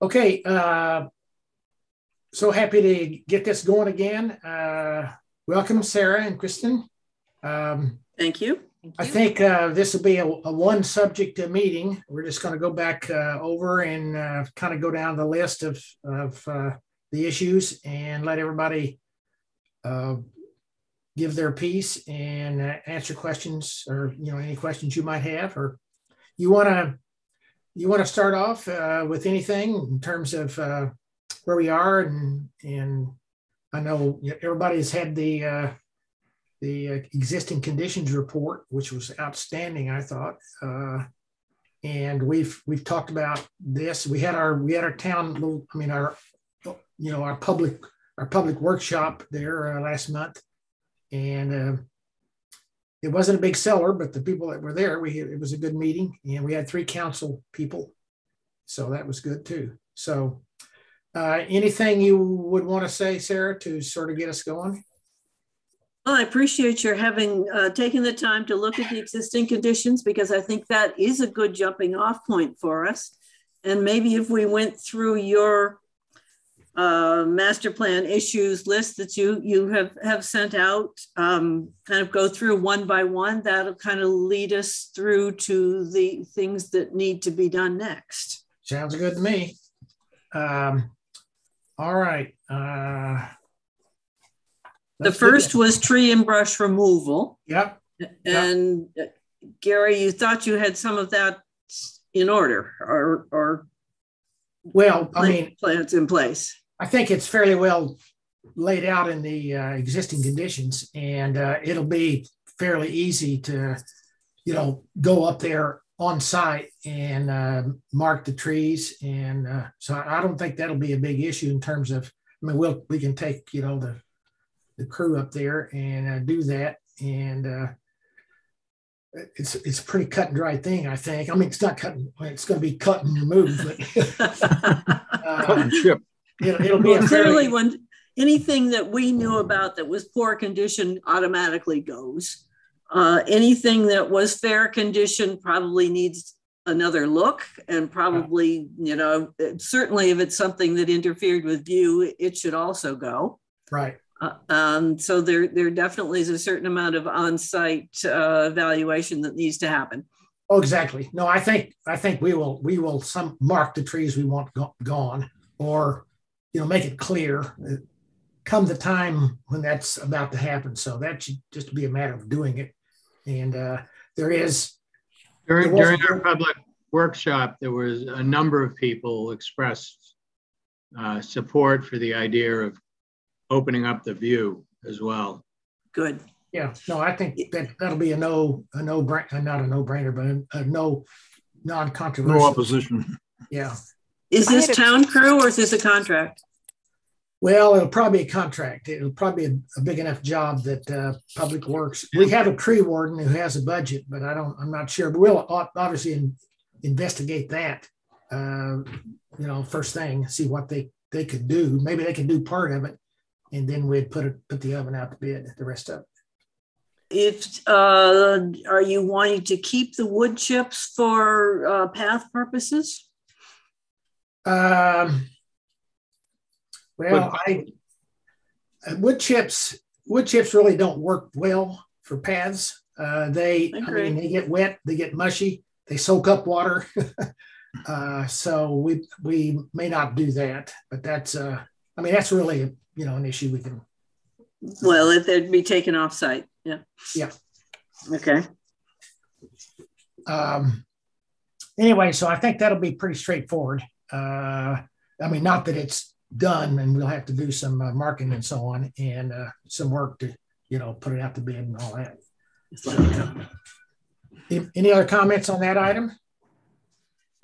Okay, so happy to get this going again. Welcome, Sarah and Kristen. Thank you. I think this will be a one subject meeting. We're just going to go back over and kind of go down the list of the issues and let everybody give their piece and answer questions, or any questions you might have. Or you want to start off with anything in terms of where we are, and I know everybody's had the existing conditions report, which was outstanding, I thought, and we've talked about this. We had our town, our public workshop there last month, and it wasn't a big seller, but the people that were there, it was a good meeting, and we had 3 council people, so that was good too. So anything you would want to say, Sarah, to sort of get us going? Well, I appreciate your having taken the time to look at the existing conditions, because I think that is a good jumping off point for us. And maybe if we went through your master plan issues list that you have sent out, kind of go through one by one, that'll kind of lead us through to the things that need to be done next. Sounds good to me. All right. The first was tree and brush removal. Yep. And Gary, you thought you had some of that in order, or plans in place. I think it's fairly well laid out in the existing conditions, and it'll be fairly easy to, go up there on site and mark the trees. And so I don't think that'll be a big issue in terms of, we can take, the crew up there and do that. And it's a pretty cut and dry thing, I think. It's not cutting, it's going to be cut and remove, but cut and chip. It'll be clearly when anything that we knew about that was poor condition automatically goes. Anything that was fair condition probably needs another look, and probably, certainly if it's something that interfered with view, it should also go. Right. So there definitely is a certain amount of on-site evaluation that needs to happen. Oh, exactly. No, I think we will mark the trees we want gone, or make it clear come the time when that's about to happen. So that should just be a matter of doing it. And during our public workshop, there was a number of people expressed support for the idea of opening up the view as well. Good. Yeah. No, I think that'll be not a no-brainer, but a non-controversial. No opposition. Yeah. Is this town crew or is this a contract? Well, it'll probably be a contract. It'll probably be a big enough job that Public Works. We have a tree warden who has a budget, but I'm not sure. But we'll obviously investigate that. First thing, see what they could do. Maybe they could do part of it, and then we'd put the oven out to bid, the rest of it. Are you wanting to keep the wood chips for path purposes? Wood chips really don't work well for paths. They get wet, they get mushy, they soak up water. So we may not do that, but that's really an issue we can. Well, if they'd be taken off site, yeah. Yeah. Okay. Anyway, so I think that'll be pretty straightforward. Not that it's done, and we'll have to do some marking and so on, and some work to, put it out to bid and all that. So, any other comments on that item?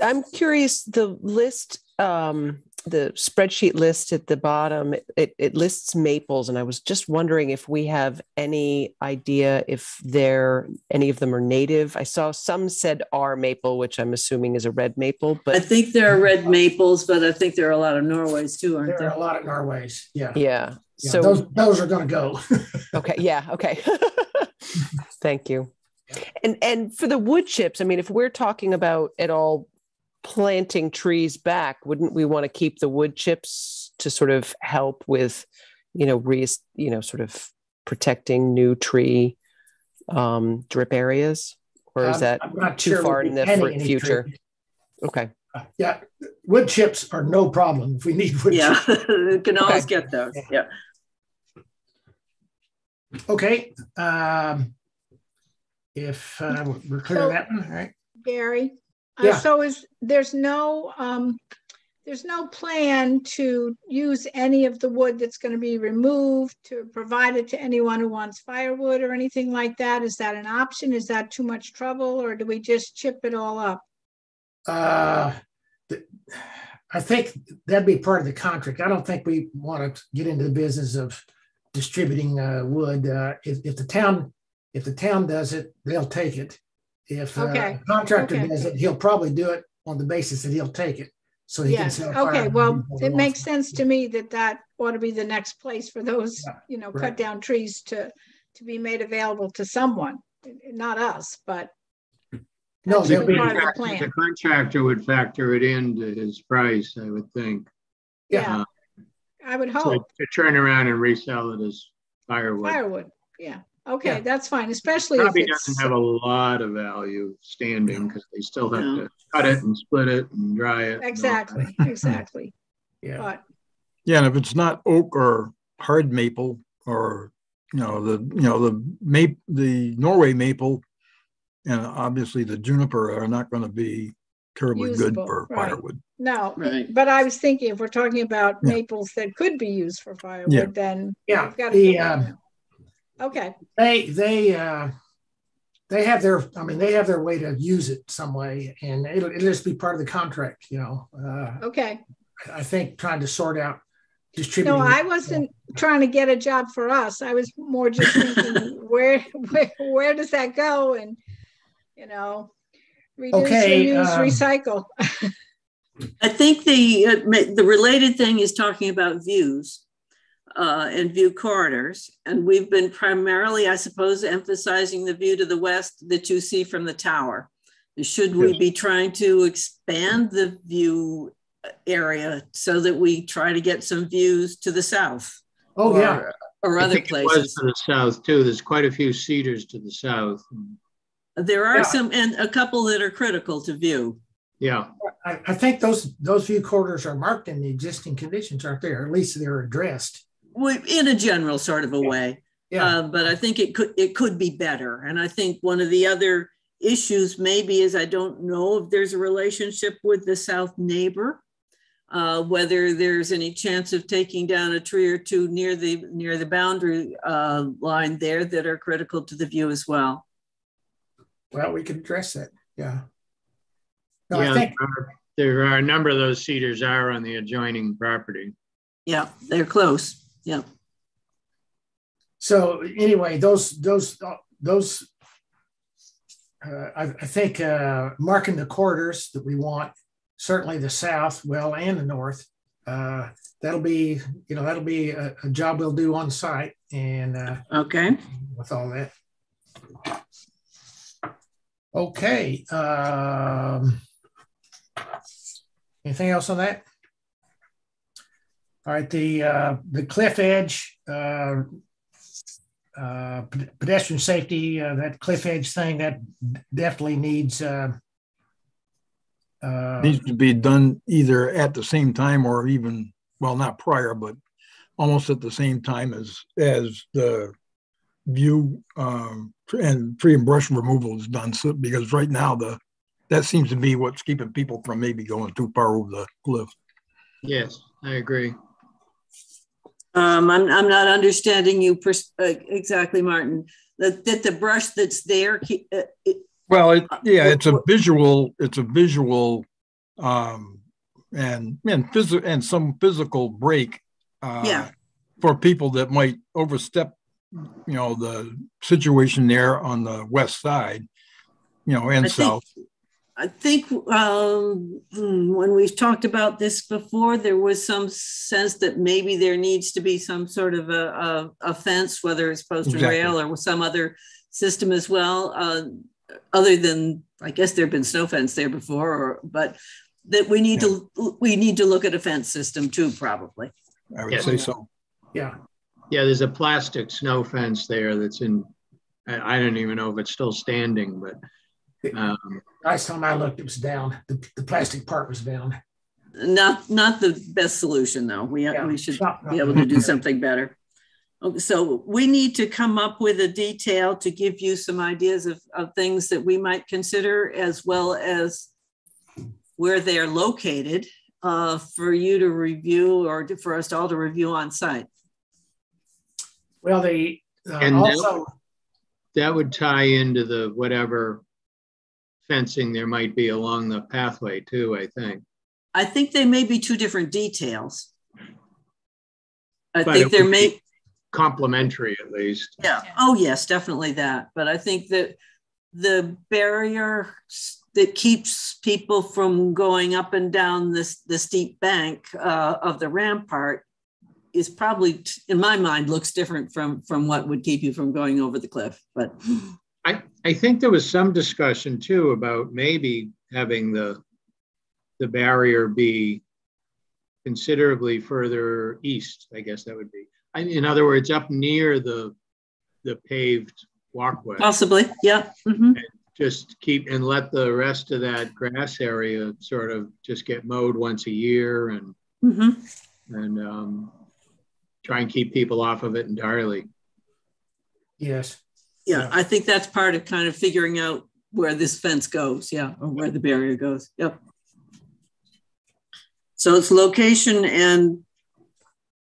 I'm curious, the list, the spreadsheet list at the bottom, it lists maples, and I was just wondering if we have any idea if any of them are native. I saw some said R maple, which I'm assuming is a red maple, but I think there are red maples, but I think there are a lot of Norways too, aren't there? There are a lot of Norways, yeah. Yeah. So those are going to go. Okay. Yeah. Okay. Thank you. And for the wood chips, if we're talking about it all planting trees back, wouldn't we want to keep the wood chips to sort of help with, sort of protecting new tree drip areas? Or is that I'm not too sure far we'll in be the planting any future? trees. Okay. Yeah, wood chips are no problem if we need wood chips. You can always Okay. get those. Yeah. Okay. If we're clear on that one, all right. Gary, Yeah. so there's no plan to use any of the wood that's going to be removed to provide it to anyone who wants firewood or anything like that? Is that an option? Is that too much trouble, or do we just chip it all up? I think that'd be part of the contract. I don't think we want to get into the business of distributing wood. If the town does it, they'll take it. If a contractor does it, he'll probably do it on the basis that he'll take it. So he can sell fire. Okay. Well, it makes sense to me that ought to be the next place for those, cut down trees to be made available to someone, not us, but no, they'll be part of the plan. The contractor would factor it into his price, I would think. Yeah, I would hope. To turn around and resell it as firewood. Firewood, yeah. Okay, that's fine, especially Probably if it's doesn't have a lot of value standing because they still have to cut it and split it and dry it. Exactly. Yeah. But and if it's not oak or hard maple or the Norway maple and obviously the juniper are not going to be terribly usable, good for firewood. No, Right. but I was thinking if we're talking about maples that could be used for firewood, then we've got to okay. They have their way to use it some way, and it'll just be part of the contract, Okay. I think trying to sort out distributing. No, I wasn't trying to get a job for us. I was more just thinking where does that go, and reduce, reuse, recycle. I think the related thing is talking about views and view corridors. And we've been primarily, I suppose, emphasizing the view to the west that you see from the tower. Should we be trying to expand the view area so that we try to get some views to the south? Or other places? It was to the south too. There's quite a few cedars to the south. There are some, and a couple that are critical to view. Yeah. I think those view corridors are marked in the existing conditions, aren't they? Or at least they're addressed. In a general sort of a way. Yeah. But I think it could be better. And I think one of the other issues maybe is I don't know if there's a relationship with the south neighbor, whether there's any chance of taking down a tree or two near the boundary line there that are critical to the view as well. Well, we could address that. Yeah. No, Yeah, I think there are a number of those cedars are on the adjoining property. Yeah, they're close. Yeah. so. Anyway, those. I think marking the corridors that we want, certainly the south, and the north. That'll be a job we'll do on site, and Okay. with all that. Okay. Anything else on that? All right. The cliff edge, pedestrian safety, that cliff edge thing, that definitely needs to be done either at the same time or even, not prior, but almost at the same time as the view and tree and brush removal is done. So, because right now that seems to be what's keeping people from maybe going too far over the cliff. Yes, I agree. I'm not understanding you exactly, Martin. That the brush that's there. It's a visual. And some physical break. For people that might overstep, the situation there on the west side, and south. I think when we've talked about this before, there was some sense that maybe there needs to be some sort of a fence, whether it's post and rail or some other system as well. Other than, I guess there've been snow fence there before, but that we need to look at a fence system too, probably. I would say so. Yeah. Yeah, there's a plastic snow fence there that's in, I don't even know if it's still standing, but. Last time I looked, it was down. The plastic part was down. Not the best solution, though. We should be able to do something better. Okay, so we need to come up with a detail to give you some ideas of things that we might consider, as well as where they are located for you to review, or for us all to review on site. Well, and also that would tie into the whatever fencing there might be along the pathway too, I think. I think they may be two different details. I think there may complementary at least. Yeah. Oh yes, definitely that. But I think that the barrier that keeps people from going up and down the steep bank of the rampart is probably, in my mind, looks different from what would keep you from going over the cliff. But I think there was some discussion too about maybe having the barrier be considerably further east. I guess that would be. In other words, up near the paved walkway. Possibly, yeah. Mm-hmm. And just keep and let the rest of that grass area sort of just get mowed once a year, and try and keep people off of it entirely. Yes. Yeah, I think that's part of kind of figuring out where this fence goes, or where the barrier goes. Yep. So it's location and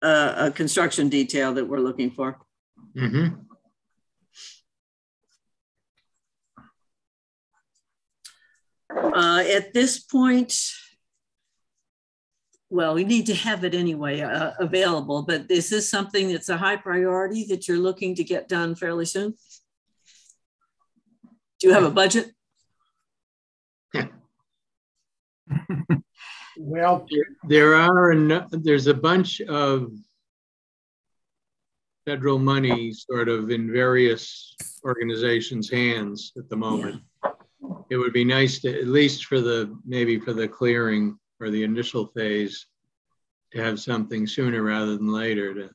a construction detail that we're looking for. Mm-hmm. At this point, well, we need to have it anyway available, but is this something that's a high priority that you're looking to get done fairly soon? Do you have a budget? Well, there's a bunch of federal money sort of in various organizations' hands at the moment. Yeah. It would be nice to, at least maybe for the clearing or the initial phase, to have something sooner rather than later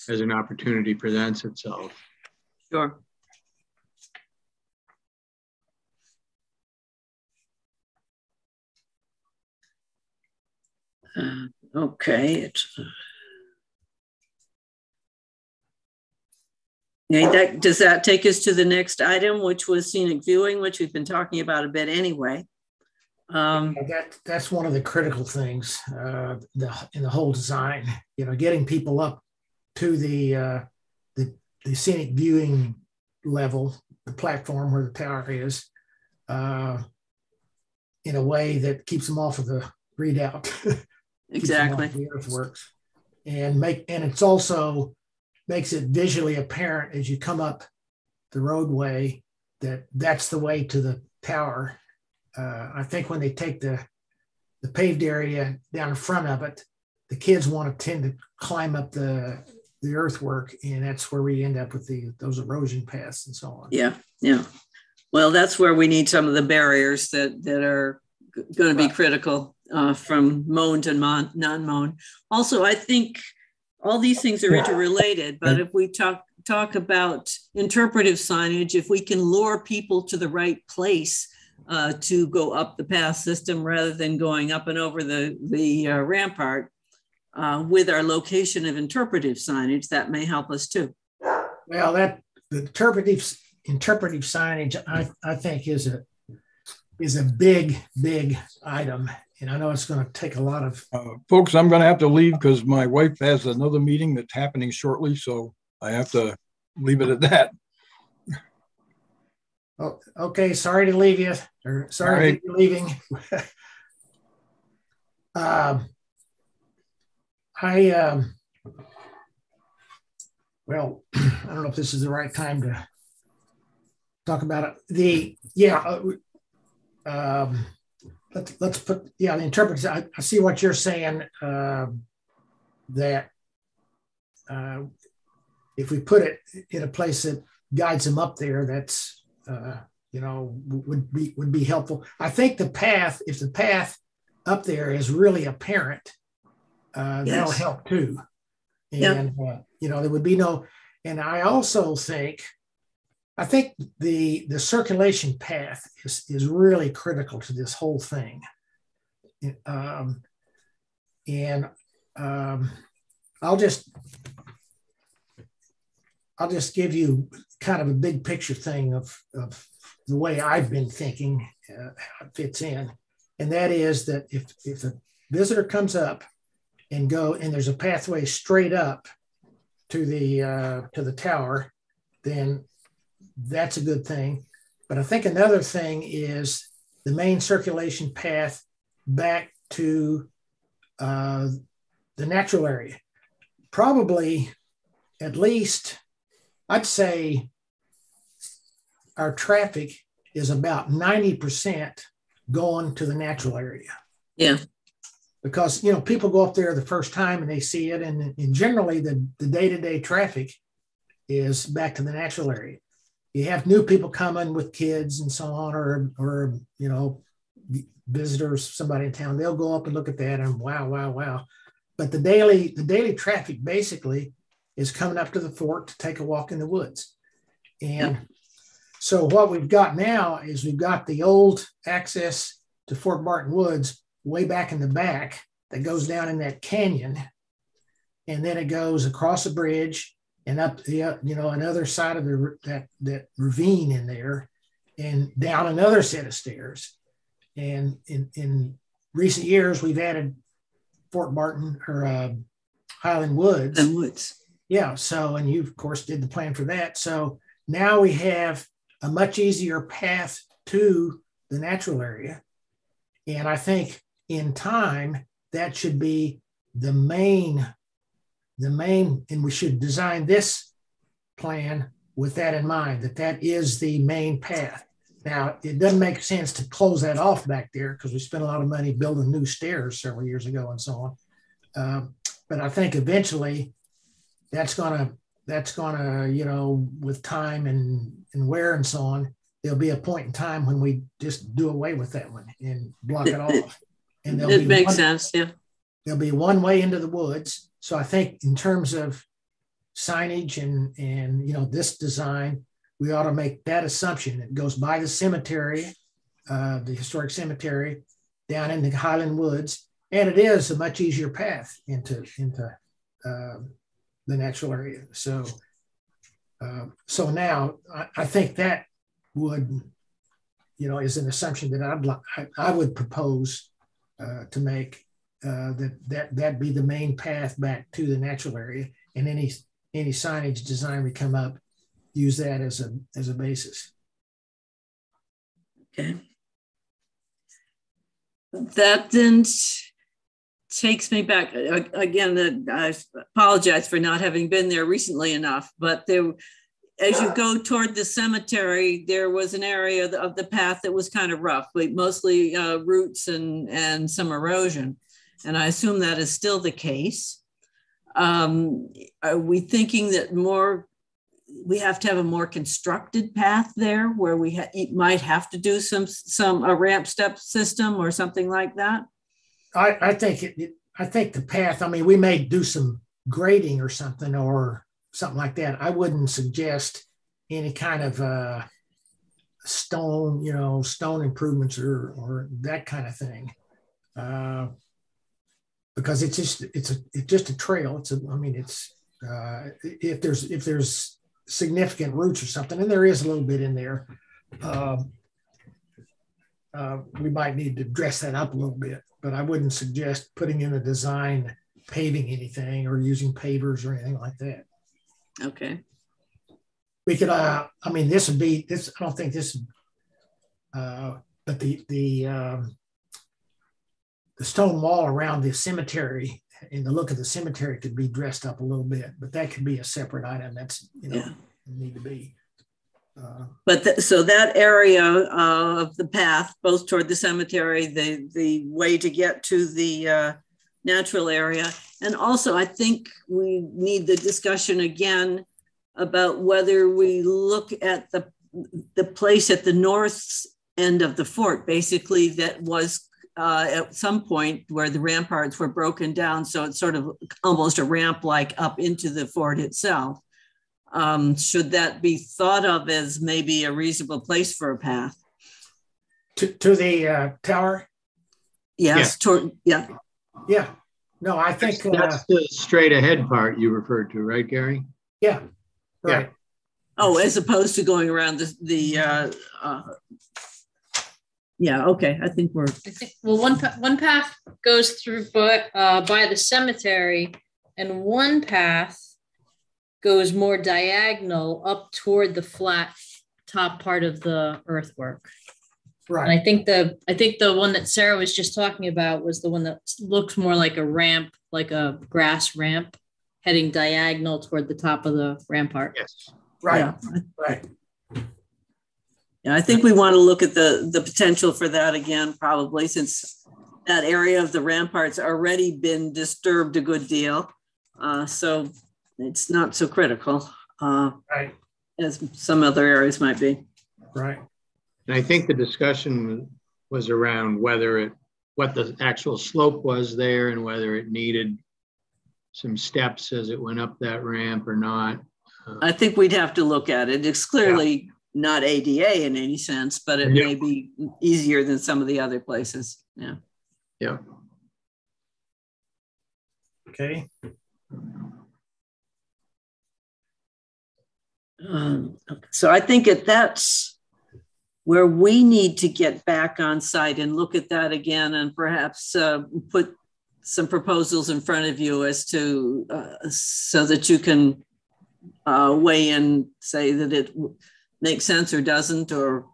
as an opportunity presents itself. Sure. Okay. Does that take us to the next item, which was scenic viewing, which we've been talking about a bit anyway? That's one of the critical things in the whole design. Getting people up to the scenic viewing level, the platform where the tower is, in a way that keeps them off of the redoubt. Exactly. The earthworks, and it's also makes it visually apparent as you come up the roadway that's the way to the tower. I think when they take the paved area down in front of it, the kids tend to climb up the earthwork, and that's where we end up with those erosion paths and so on. Yeah, yeah. Well, that's where we need some of the barriers that are going to be critical from mown to non-mown. Also, I think all these things are interrelated, but if we talk about interpretive signage, if we can lure people to the right place to go up the path system rather than going up and over the rampart, with our location of interpretive signage, that may help us too. Well, the interpretive signage, I think, is a big item. And I know it's going to take a lot of... folks, I'm going to have to leave because my wife has another meeting that's happening shortly. So I have to leave it at that. Oh, okay. Sorry to leave you. Or sorry that you're leaving. Well, I don't know if this is the right time to talk about it. Let's put the interpreters. I see what you're saying, that if we put it in a place that guides them up there, that's would be helpful. I think the path, if the path up there is really apparent, that'll help too. And there would be no. And I also think the circulation path is really critical to this whole thing. I'll just give you kind of a big picture thing of the way I've been thinking how it fits in. And that is that if a visitor comes up and there's a pathway straight up to the tower, then that's a good thing. But I think another thing is the main circulation path back to the natural area. Probably at least, I'd say our traffic is about 90% going to the natural area. Yeah. Because, people go up there the first time and they see it. And generally the day-to-day traffic is back to the natural area. You have new people coming with kids and so on, or visitors, somebody in town, they'll go up and look at that and wow. But the daily traffic basically is coming up to the fort to take a walk in the woods. And so what we've got now is we've got the old access to Fort Barton Woods way back in the back that goes down in that canyon. And then it goes across a bridge and up the, another side of that ravine in there and down another set of stairs. And in recent years, we've added Fort Barton or Highland Woods. And Woods. Yeah. So, and you, of course, did the plan for that. So now we have a much easier path to the natural area. And I think in time, that should be the main, and we should design this plan with that in mind, that is the main path. Now, it doesn't make sense to close that off back there because we spent a lot of money building new stairs several years ago and so on. But I think eventually that's gonna, with time and wear and so on, there'll be a point in time when we just do away with that one and block it off. And it makes sense, yeah. There'll be one way into the woods. So I think in terms of signage and this design, we ought to make that assumption. It goes by the cemetery, the historic cemetery, down in the Highland Woods, and it is a much easier path into the natural area. So now I think that would, is an assumption that I would propose to make that be the main path back to the natural area, and any signage design we come up, use that as a basis. Okay. That then takes me back again. I apologize for not having been there recently enough, but as you go toward the cemetery, there was an area of the path that was kind of rough, but mostly roots and some erosion. And I assume that is still the case. Are we thinking that we have to have a more constructed path there where we might have to do a ramp step system or something like that? I think the path, we may do some grading or something like that. I wouldn't suggest any kind of stone improvements or that kind of thing. Because it's just a trail. If there's significant roots or something, and there is a little bit in there, we might need to dress that up a little bit. But I wouldn't suggest putting in a design paving anything or using pavers or anything like that. Okay. We could. This would be this. I don't think this. But the stone wall around the cemetery and the look of the cemetery could be dressed up a little bit, but that could be a separate item. That's need to be. So that area of the path, both toward the cemetery, the way to get to the natural area, and also I think we need the discussion again about whether we look at the place at the north end of the fort, basically, that was at some point where the ramparts were broken down. So it's sort of almost a ramp like up into the fort itself. Should that be thought of as maybe a reasonable place for a path? To the tower? Yes, Yeah. No, I think that's the straight ahead part you referred to, right, Gary? Yeah. Right. Yeah. Oh, as opposed to going around yeah, okay. I think well, one path goes through by the cemetery, and one path goes more diagonal up toward the flat top part of the earthwork. Right. And I think the one that Sarah was just talking about was the one that looks more like a ramp, like a grass ramp, heading diagonal toward the top of the rampart. Yes. Right. Yeah. Right. Yeah, I think we want to look at the potential for that again, probably, since that area of the rampart's already been disturbed a good deal. So it's not so critical Right. as some other areas might be. Right. And I think the discussion was around what the actual slope was there and whether it needed some steps as it went up that ramp or not. I think we'd have to look at it. It's clearly not ADA in any sense, but it may be easier than some of the other places. Yeah. Yeah. Okay. So I think that's where we need to get back on site and look at that again, and perhaps put some proposals in front of you as to so that you can weigh in, say that it makes sense or doesn't, or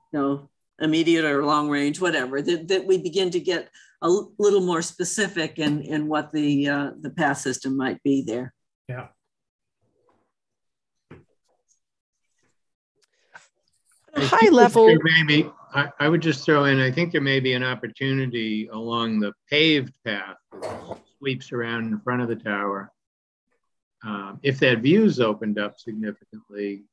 immediate or long range, whatever. That we begin to get a little more specific in what the path system might be there. Yeah. High level. Maybe I would just throw in, I think there may be an opportunity along the paved path that sweeps around in front of the tower. If that view's opened up significantly,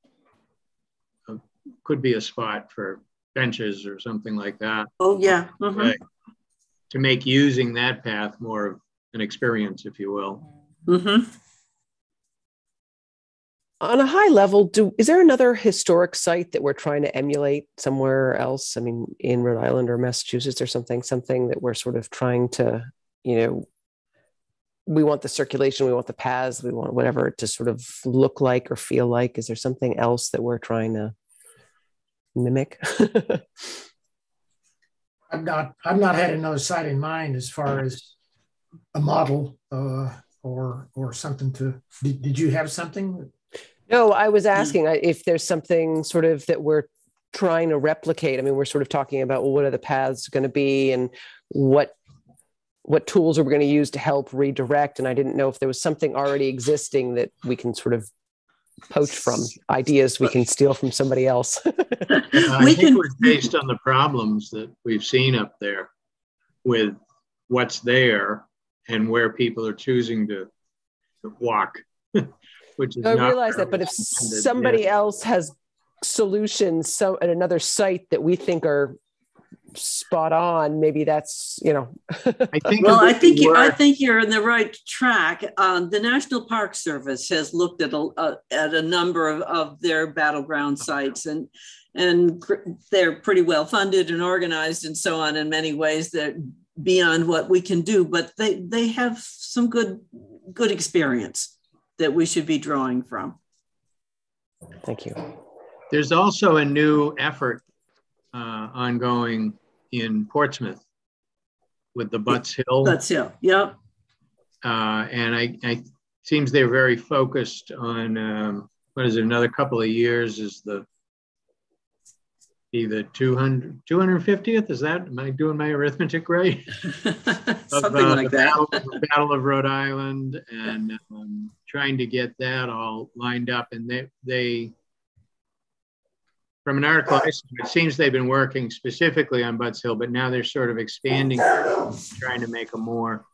could be a spot for benches or something like that. Oh, yeah. To make using that path more of an experience, if you will. On a high level, is there another historic site that we're trying to emulate somewhere else? I mean, in Rhode Island or Massachusetts or something that we're sort of trying to, we want the circulation, we want the paths, we want whatever to sort of look like or feel like. Is there something else that we're trying to mimic? I've not had another site in mind as far as a model or something to. Did you have something? No, I was asking if there's something sort of that we're trying to replicate. I mean, we're sort of talking about, well, what are the paths going to be and what tools are we going to use to help redirect? And I didn't know if there was something already existing that we can sort of poach from, ideas we can steal from somebody else. I think it was based on the problems that we've seen up there with what's there and where people are choosing to walk. Which is I realize that, but if somebody else has solutions at another site that we think are spot on, maybe that's, I think you're in the right track. The National Park Service has looked at a number of their battleground sites, and they're pretty well funded and organized and so on in many ways that beyond what we can do, but they have some good experience that we should be drawing from. Thank you. There's also a new effort ongoing in Portsmouth with the Butts Hill. Butts Hill, yep. And I seems they're very focused on another couple of years is either 250th, is that, am I doing my arithmetic right? Something like the Battle of Rhode Island, and trying to get that all lined up. And they from an article I saw, it seems they've been working specifically on Butts Hill, but now they're sort of expanding, trying to make a more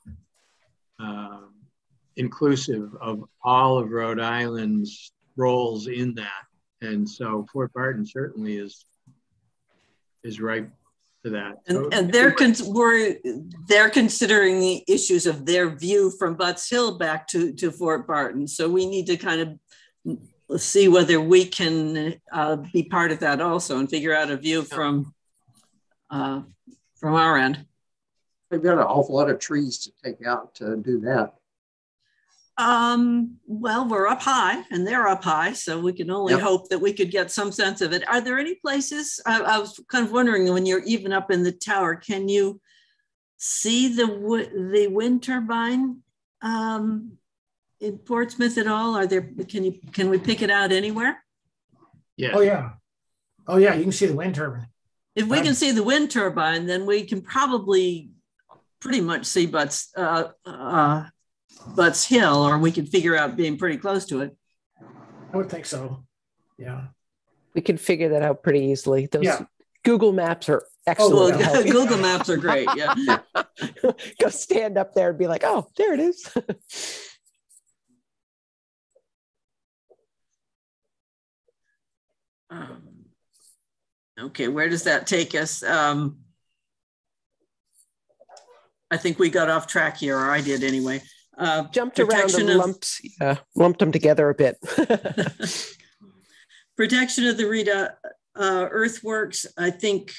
inclusive of all of Rhode Island's roles in that And so Fort Barton certainly is ripe for that. And they're considering the issues of their view from Butts Hill back to Fort Barton. So we need to kind of see whether we can be part of that also and figure out a view from our end. We've got an awful lot of trees to take out to do that. Well, we're up high and they're up high, so we can only hope that we could get some sense of it. Are there any places, I was kind of wondering, when you're even up in the tower, can you see the wind turbine in Portsmouth at all? Are there, can we pick it out anywhere? Yeah. Oh yeah, you can see the wind turbine. If we can see the wind turbine, then we can probably pretty much see Butts Hill, or we can figure out being pretty close to it. I would think so. Yeah. We can figure that out pretty easily. Those Google Maps are excellent. Oh, Google Maps are great. Yeah. Go stand up there and be like, oh, there it is. Okay, where does that take us? I think we got off track here, or I did anyway. Jumped around and lumped them together a bit. Protection of the Rita earthworks. I think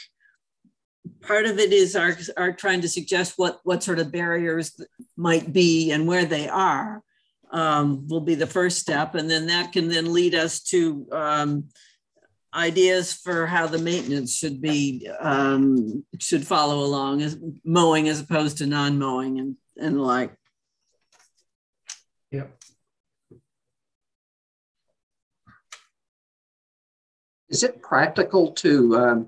part of it is our trying to suggest what sort of barriers might be and where they are will be the first step. And then that can then lead us to ideas for how the maintenance should be, should follow along, as mowing as opposed to non-mowing and the like. Yep. Is it practical to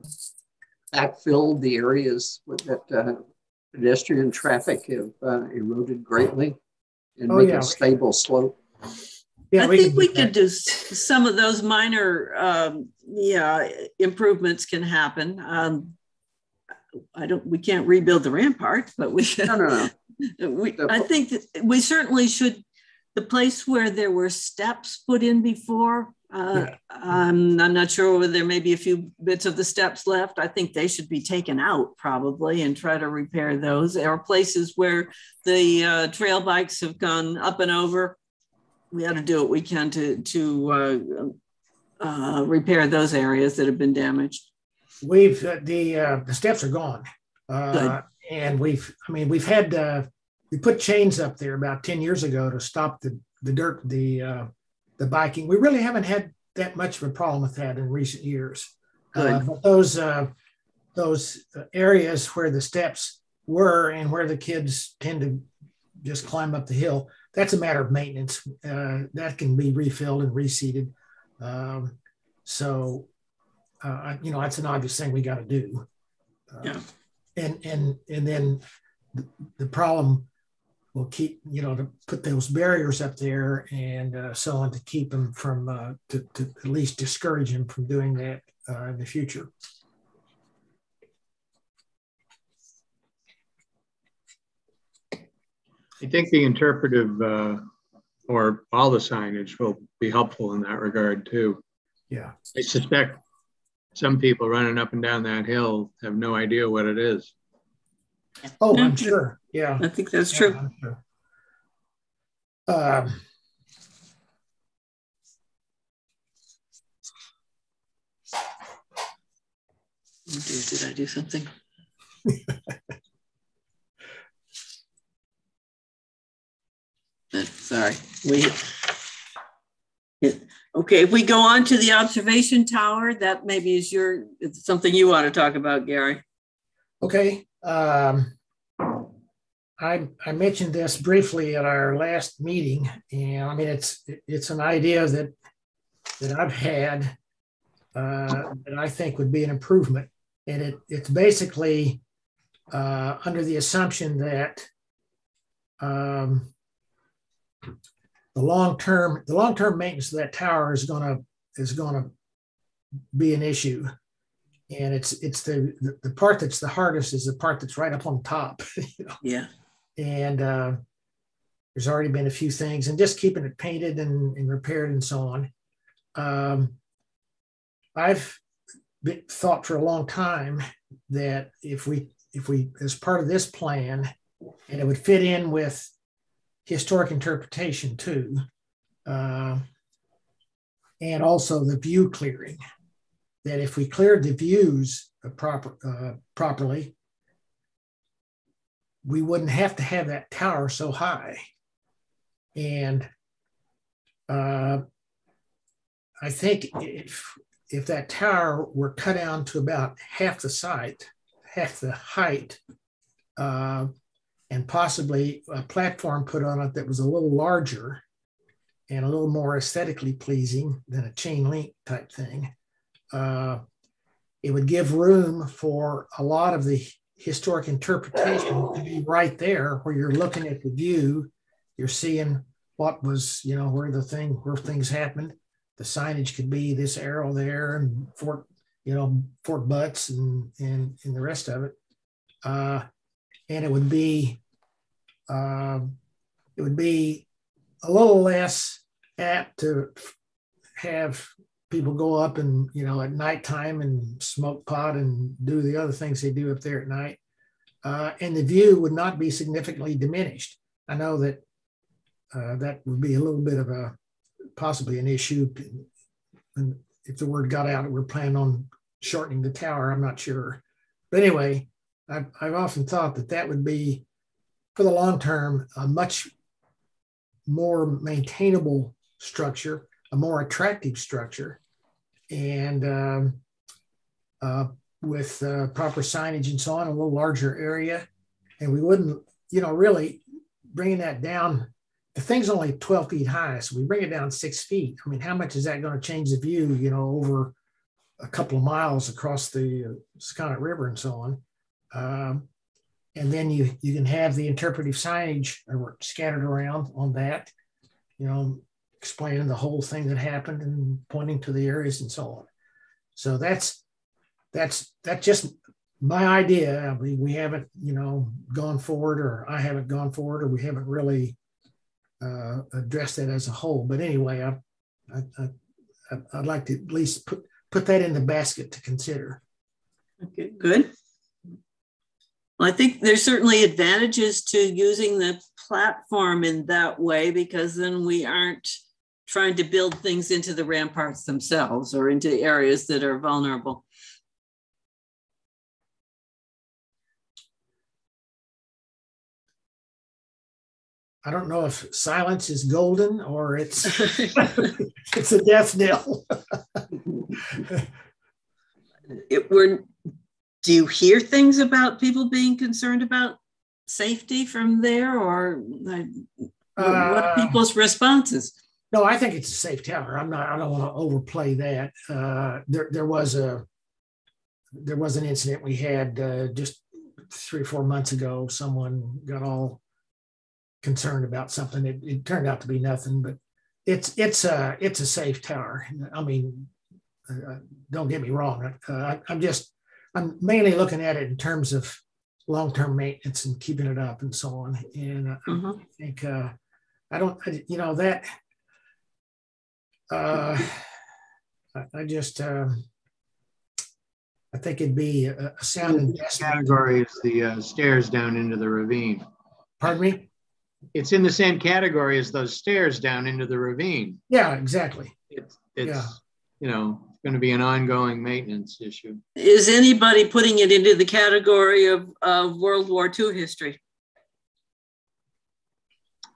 backfill the areas that pedestrian traffic have eroded greatly and make a stable slope? Yeah, I think we could do some of those minor, improvements can happen. We can't rebuild the rampart, but we can. No. I think that we certainly should. The place where there were steps put in before, I'm not sure whether there may be a few bits of the steps left. I think they should be taken out probably and try to repair those. There are places where the trail bikes have gone up and over. We ought to do what we can to repair those areas that have been damaged. We've the steps are gone, and we've had we put chains up there about 10 years ago to stop the biking. We really haven't had that much of a problem with that in recent years. But those areas where the steps were and where the kids tend to just climb up the hill, that's a matter of maintenance. That can be refilled and reseeded. So that's an obvious thing we got to do. And then the problem will keep, to put those barriers up there and so on to keep them from, to at least discourage them from doing that in the future. I think the interpretive or all the signage will be helpful in that regard too. Yeah. I suspect some people running up and down that hill have no idea what it is. Oh, I'm sure. Yeah. I think that's true. I'm sure. Did I do something? Sorry. Okay, if we go on to the observation tower, that maybe is it's something you want to talk about, Gary. Okay. I mentioned this briefly at our last meeting, and it's an idea that I've had that I think would be an improvement, and it's basically under the assumption that the long-term maintenance of that tower is going to be an issue. And it's the part that's the hardest is the part that's right up on top. Yeah. And there's already been a few things, and just keeping it painted and repaired and so on. I've thought for a long time that if we, as part of this plan, and it would fit in with historic interpretation too, and also the view clearing, that if we cleared the views properly, we wouldn't have to have that tower so high. And I think if that tower were cut down to about half the height, and possibly a platform put on it that was a little larger and a little more aesthetically pleasing than a chain link type thing, it would give room for a lot of the historic interpretation to be right there, where you're looking at the view, you're seeing what was, where things happened. The signage could be this arrow there and Fort Butts and the rest of it. And it would be a little less apt to have people go up and, at nighttime and smoke pot and do the other things they do up there at night. And the view would not be significantly diminished. I know that that would be a little bit of possibly an issue. And if the word got out, we're planning on shortening the tower, I'm not sure. But anyway, I've often thought that would be, for the long term, a much more maintainable structure, a more attractive structure, and with proper signage and so on, a little larger area. And we wouldn't, really bringing that down. The thing's only 12 feet high, so we bring it down 6 feet. I mean, how much is that going to change the view, over a couple of miles across the Sconic River and so on? And then you can have the interpretive signage scattered around on that, explaining the whole thing that happened and pointing to the areas and so on. So that's just my idea. We haven't, gone forward, or I haven't gone forward, or we haven't really addressed that as a whole. But anyway, I'd like to at least put that in the basket to consider. Okay, good. Well, I think there's certainly advantages to using the platform in that way, because then we aren't trying to build things into the ramparts themselves or into areas that are vulnerable. I don't know if silence is golden or it's it's a death knell. Do you hear things about people being concerned about safety from there, or what are people's responses? No, I think it's a safe tower. I don't want to overplay that. There was an incident we had just 3 or 4 months ago. Someone got all concerned about something. It turned out to be nothing, but it's a safe tower. I mean, don't get me wrong. I'm mainly looking at it in terms of long-term maintenance and keeping it up and so on. And I think I think it'd be a sound investment. Category is the stairs down into the ravine. Pardon me? It's in the same category as those stairs down into the ravine. Yeah, exactly. It's going to be an ongoing maintenance issue. Is anybody putting it into the category of World War II history?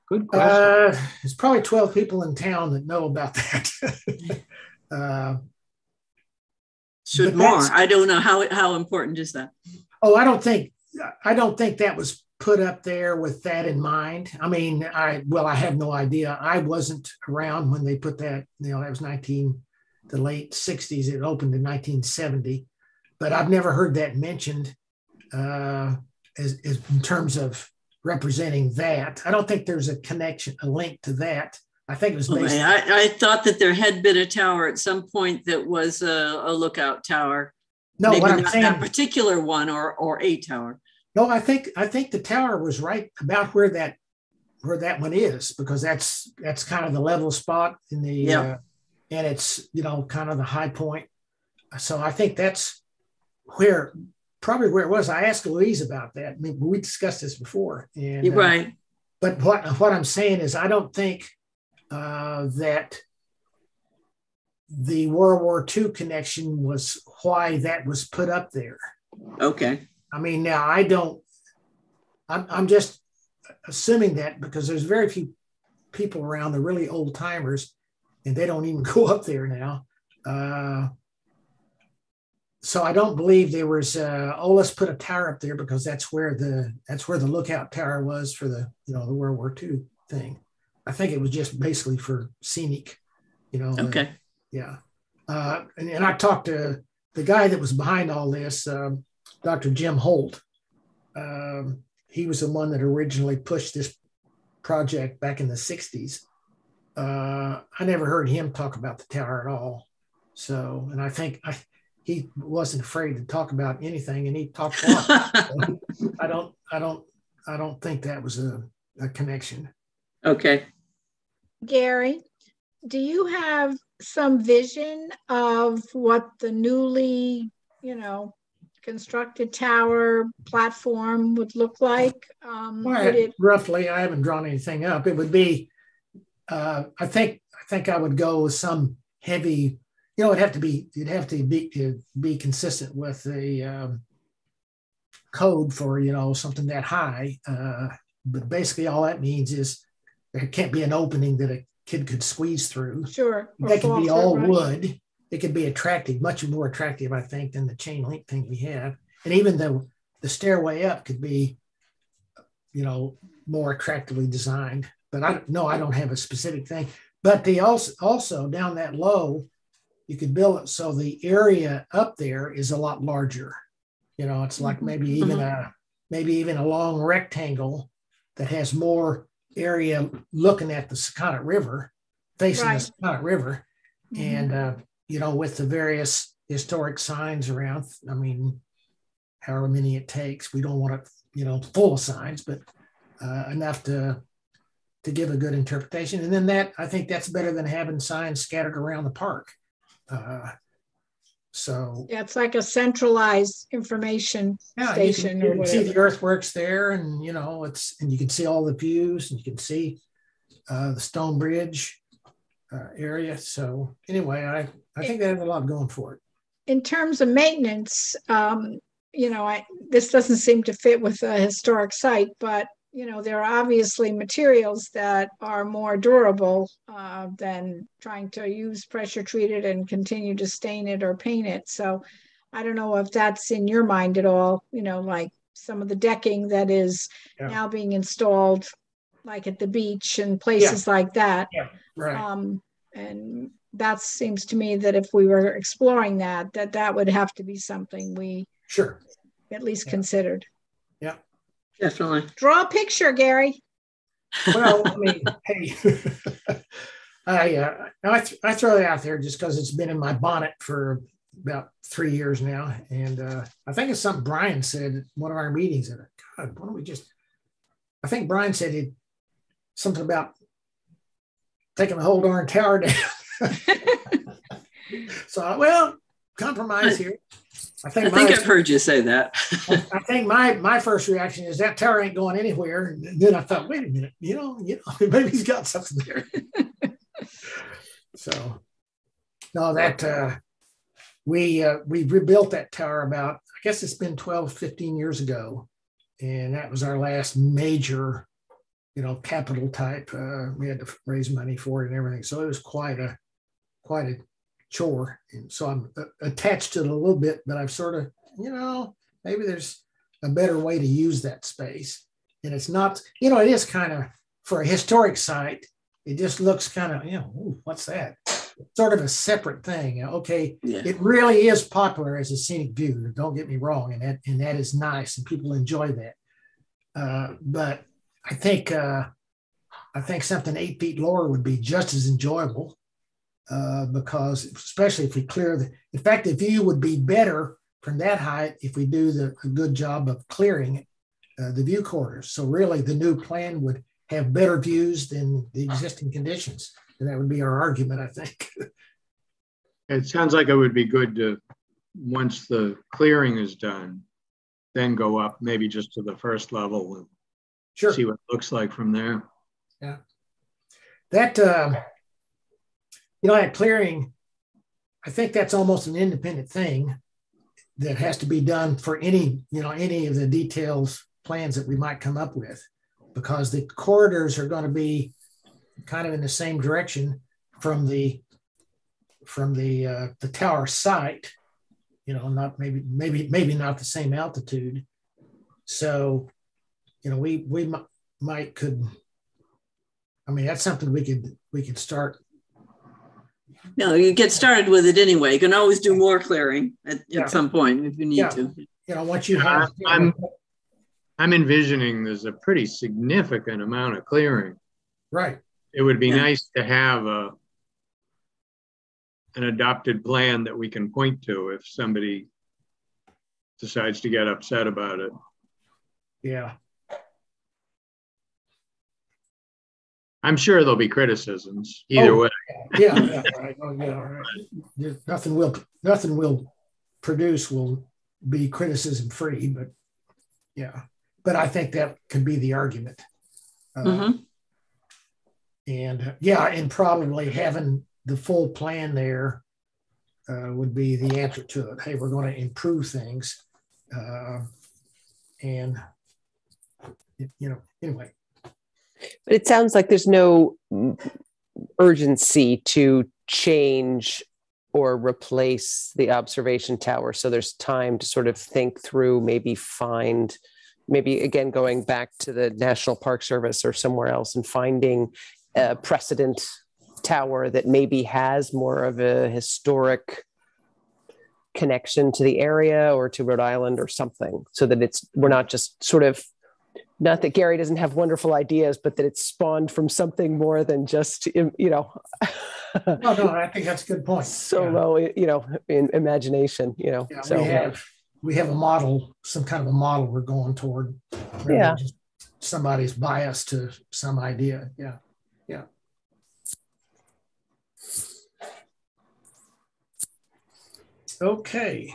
Good question. There's probably 12 people in town that know about that. Should more. I don't know how important is that. Oh, I don't think that was put up there with that in mind. I mean, I have no idea. I wasn't around when they put that. That was the late 60s. It opened in 1970, but I've never heard that mentioned as in terms of representing that. I don't think there's a link to that. I think it was based. I thought that there had been a tower at some point that was a lookout tower. No, maybe what I'm not saying, that particular one or a tower. No, I think the tower was right about where that one is, because that's kind of the level spot in the and it's kind of the high point. so I think that's probably where it was. I asked Louise about that. I mean, we discussed this before. And, right. But what I'm saying is I don't think that the World War II connection was why that was put up there. Okay. I mean, now I'm just assuming that because there's very few people around, the really old timers, and they don't even go up there now. So I don't believe there was, let's put a tower up there because that's where the lookout tower was for the World War II thing. I think it was just basically for scenic, Okay. Yeah. And I talked to the guy that was behind all this, Dr. Jim Holt. He was the one that originally pushed this project back in the 60s. I never heard him talk about the tower at all. So, and I think he wasn't afraid to talk about anything, and he talked a lot. So I don't think that was a connection. Okay. Gary, do you have some vision of what the newly, constructed tower platform would look like? Roughly, I haven't drawn anything up. It would be, I think I would go with some heavy, it'd have to be consistent with the code for, something that high. But basically all that means is there can't be an opening that a kid could squeeze through. Sure. That could be all wood. It could be attractive, much more attractive, I think, than the chain link thing we have. And even the stairway up could be, more attractively designed. But I don't have a specific thing. But they also down that low, you could build it so the area up there is a lot larger. It's like maybe even a long rectangle that has more area looking at the Sakonnet River, facing the Sakonnet River, and with the various historic signs around. I mean, however many it takes. We don't want it, full of signs, but enough to give a good interpretation. And then I think that's better than having signs scattered around the park. So yeah, it's like a centralized information station. You can see the earthworks there, and and you can see all the views, and you can see the Stone Bridge area. So anyway, I think they have a lot going for it. In terms of maintenance, this doesn't seem to fit with a historic site, but there are obviously materials that are more durable than trying to use pressure treated and continue to stain it or paint it. So I don't know if that's in your mind at all, like some of the decking that is now being installed, like at the beach and places like that. Yeah, right. And that seems to me that if we were exploring that would have to be something we at least considered. Yeah. Definitely. Draw a picture, Gary. Well, I mean, hey, I throw it out there just because it's been in my bonnet for about 3 years now. And I think it's something Brian said at one of our meetings. And God, why don't we I think Brian said something about taking the whole darn tower down. So, compromise here. I think I've heard you say that. I think my first reaction is that tower ain't going anywhere. And then I thought, wait a minute, maybe he's got something there. So, no, that we rebuilt that tower about, I guess it's been 12, 15 years ago. And that was our last major, capital type. We had to raise money for it and everything. So it was quite a chore. And so I'm attached to it a little bit, but I've sort of, maybe there's a better way to use that space. And it's not, it is kind of, for a historic site, it just looks kind of, what's that? It's sort of a separate thing. Okay, It really is popular as a scenic view. Don't get me wrong, and that is nice, and people enjoy that. But I think something 8 feet lower would be just as enjoyable. Because especially if we clear in fact, the view would be better from that height if we do a good job of clearing the view corridors. So really the new plan would have better views than the existing conditions. And that would be our argument, I think. It sounds like it would be good to once the clearing is done, then go up maybe just to the first level and Sure. see what it looks like from there. Yeah. That, that clearing, I think that's almost an independent thing that has to be done for any of the details plans that we might come up with, because the corridors are going to be kind of in the same direction from the tower site, not maybe not the same altitude. So, we might could. I mean, that's something we could start. No, you get started with it anyway. You can always do more clearing at some point if you need to. Once you have. I'm envisioning there's a pretty significant amount of clearing. Right. It would be nice to have an adopted plan that we can point to if somebody decides to get upset about it. Yeah. I'm sure there'll be criticisms either way. Yeah, right. Oh, yeah, right. Nothing will produce will be criticism free, but yeah. But I think that could be the argument. And and probably having the full plan there would be the answer to it. Hey, we're going to improve things. Anyway. But it sounds like there's no urgency to change or replace the observation tower. So there's time to sort of think through, maybe again, going back to the National Park Service or somewhere else and finding a precedent tower that maybe has more of a historic connection to the area or to Rhode Island or something, so that we're not just sort of, not that Gary doesn't have wonderful ideas, but that it's spawned from something more than just, No, I think that's a good point. Solo, in imagination, Yeah, so we have a model, some kind of a model we're going toward. Yeah. Just somebody's bias to some idea. Yeah. Yeah. Okay.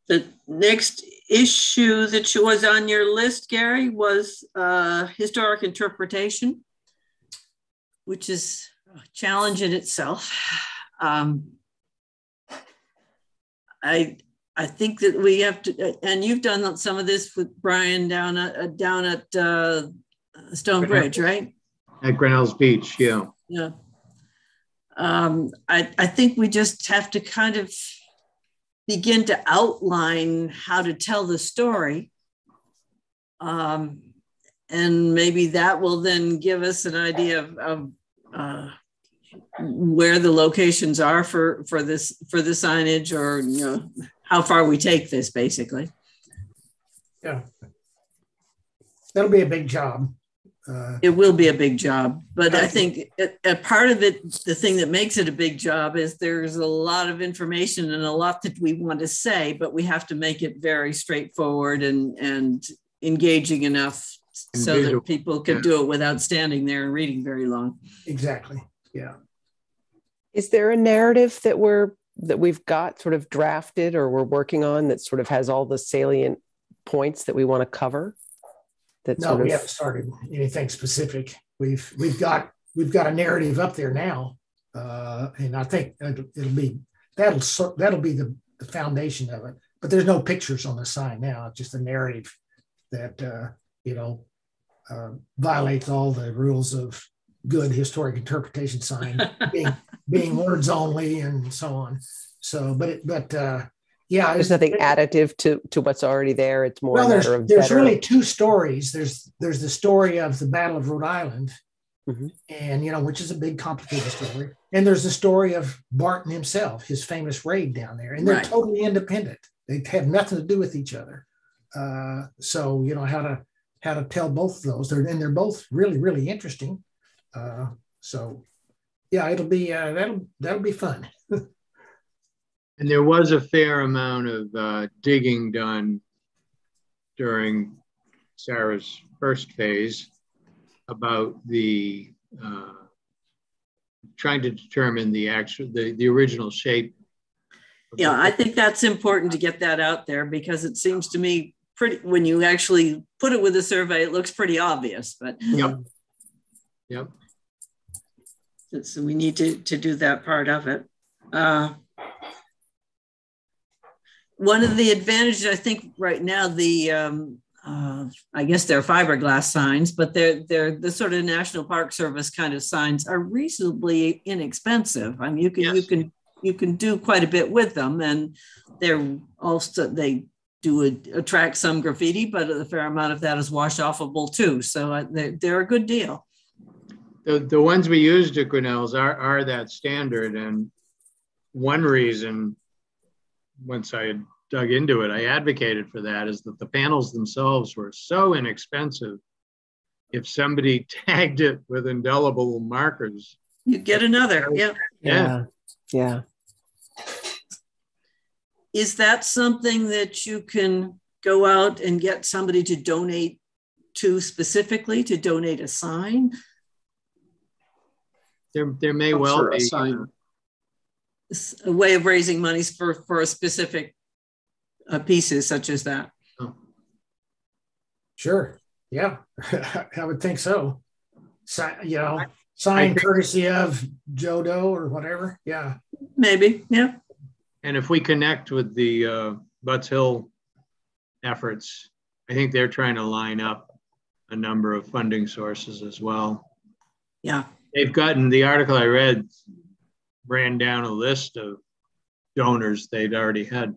The next issue that was on your list, Gary, was historic interpretation, which is a challenge in itself. I think that we have to, and you've done some of this with Brian down at Stone Bridge, right? At Grinnell's Beach, yeah. Yeah. I think we just have to kind of begin to outline how to tell the story. And maybe that will then give us an idea of where the locations are for the signage, or how far we take this, basically. Yeah, that'll be a big job. It will be a big job, but I think a part of it, the thing that makes it a big job, is there's a lot of information and a lot that we want to say, but we have to make it very straightforward and engaging enough so that people can do it without standing there and reading very long. Exactly. Yeah. Is there a narrative that we've got sort of drafted or we're working on that sort of has all the salient points that we want to cover? No, we haven't started anything specific. We've got a narrative up there now, and I think that'll be the foundation of it. But there's no pictures on the sign now. It's just a narrative that violates all the rules of good historic interpretation sign, being words only and so on. So, yeah, there's nothing additive to what's already there. It's more a matter of there's really two stories. There's the story of the Battle of Rhode Island, and which is a big, complicated story. And there's the story of Barton himself, his famous raid down there, and they're totally independent. They have nothing to do with each other. So how to tell both of those. They're both really, really interesting. So yeah, it'll be that'll be fun. And there was a fair amount of digging done during Sarah's first phase about the trying to determine the original shape. Yeah, I think that's important to get that out there, because it seems to me pretty, when you actually put it with a survey, it looks pretty obvious, but Yep. So we need to do that part of it. One of the advantages, I think right now, I guess they're fiberglass signs, but they're the sort of National Park Service kind of signs are reasonably inexpensive. I mean, you can do quite a bit with them, and they do attract some graffiti, but a fair amount of that is wash offable too. So they're a good deal. The ones we used at Grinnell's are that standard, and one reason, once I had dug into it, I advocated for that, is that the panels themselves were so inexpensive. If somebody tagged it with indelible markers, you get another. Yeah. Is that something that you can go out and get somebody to donate to, specifically to donate a sign? There may well be a sign. A way of raising money for a specific pieces such as that. Oh. Sure. Yeah, I would think so. Sign courtesy of Joe Doe or whatever. Yeah. Maybe. Yeah. And if we connect with the Butts Hill efforts, I think they're trying to line up a number of funding sources as well. Yeah. They've gotten, the article I read ran down a list of donors they'd already had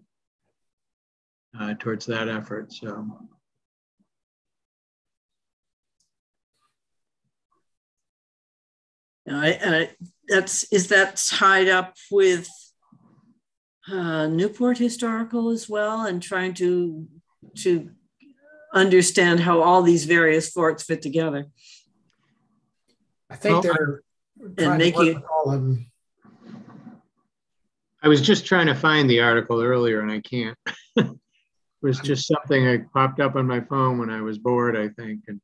towards that effort. So. Is that tied up with Newport Historical as well, and trying to understand how all these various forts fit together? I think they're trying to work with all of them. I was just trying to find the article earlier and I can't. It was just something that popped up on my phone when I was bored, I think. And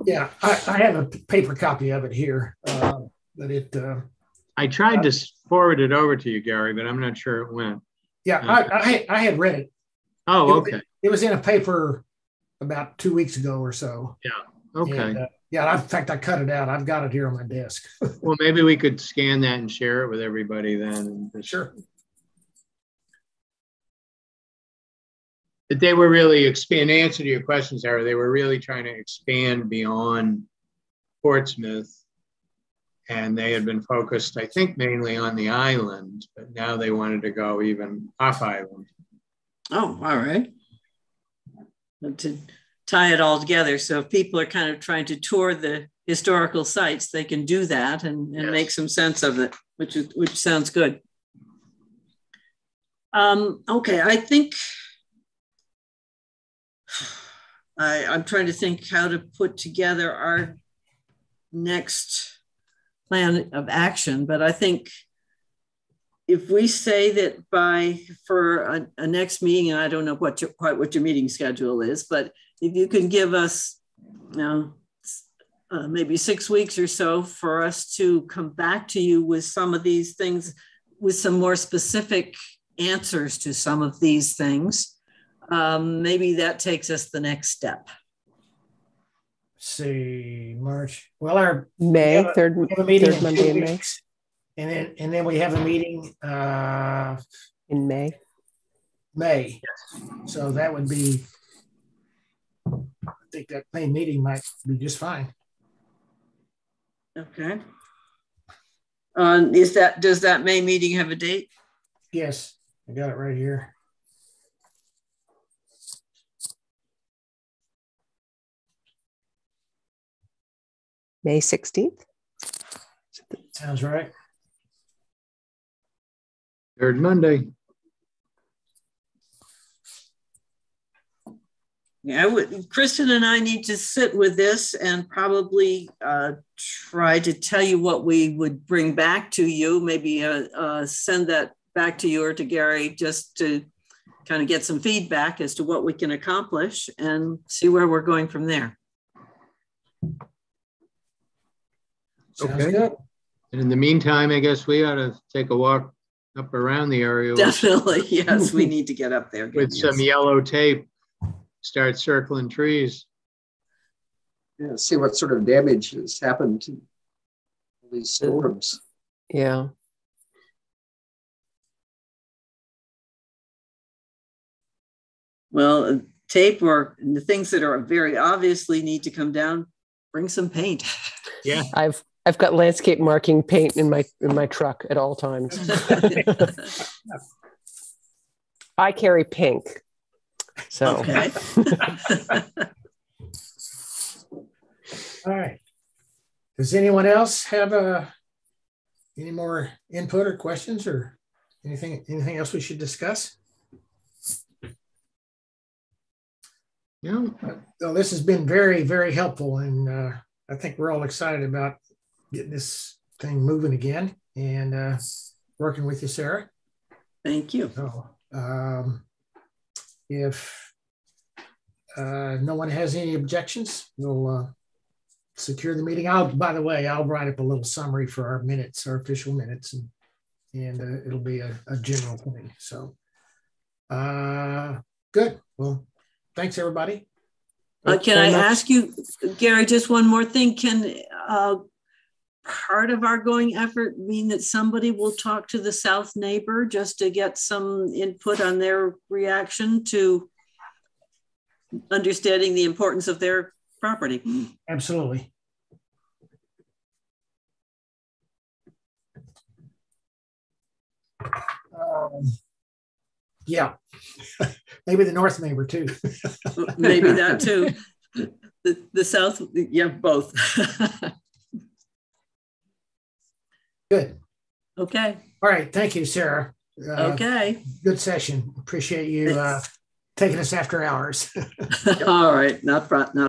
yeah, I have a paper copy of it here, but it. I tried to forward it over to you, Gary, but I'm not sure it went. Yeah, I had read it. Oh, okay. It was in a paper about 2 weeks ago or so. Yeah. Okay. And, in fact, I cut it out. I've got it here on my desk. Well, maybe we could scan that and share it with everybody then. Sure. But they were really in answer to your question, Sarah, they were really trying to expand beyond Portsmouth. And they had been focused, I think, mainly on the island, but now they wanted to go even off island. Oh, all right. And to tie it all together. So if people are kind of trying to tour the historical sites, they can do that and yes, make some sense of it, which sounds good. Okay, I think I'm trying to think how to put together our next plan of action, but I think if we say that for a next meeting, and I don't know quite what your meeting schedule is, but if you can give us, maybe 6 weeks or so for us to come back to you with some of these things, with some more specific answers to some of these things, maybe that takes us the next step. See, March. Well, our May third meeting Monday in May, and then we have a meeting in May. Yes. So that would be. I think that May meeting might be just fine. Okay. Does that May meeting have a date? Yes, I got it right here. May 16th. Sounds right. Third Monday. Yeah, Kristen and I need to sit with this and probably try to tell you what we would bring back to you, maybe send that back to you or to Gary just to kind of get some feedback as to what we can accomplish and see where we're going from there. Sounds good. And in the meantime, I guess we ought to take a walk up around the area. Definitely, yes, we need to get up there. With some yellow tape, start circling trees. Yeah, see what sort of damage has happened to these storms. Yeah. Well, tape or the things that are very obviously need to come down, bring some paint. Yeah. I've got landscape marking paint in my truck at all times. I carry pink. So okay. All right. Does anyone else have any more input or questions or anything else we should discuss? Yeah. So this has been very, very helpful, and I think we're all excited about getting this thing moving again and working with you, Sarah. Thank you. So, if no one has any objections, we'll secure the meeting. By the way, I'll write up a little summary for our minutes, our official minutes, and it'll be a general thing. So, good. Well, thanks, everybody. Can I ask you, Gary, just one more thing? Can part of our going effort mean that somebody will talk to the south neighbor just to get some input on their reaction to understanding the importance of their property? Absolutely. Yeah, maybe the north neighbor too. Maybe that too. The south, yeah, both. Good. Okay. All right. Thank you, Sarah. Okay. Good session. Appreciate you taking us after hours. All right. Not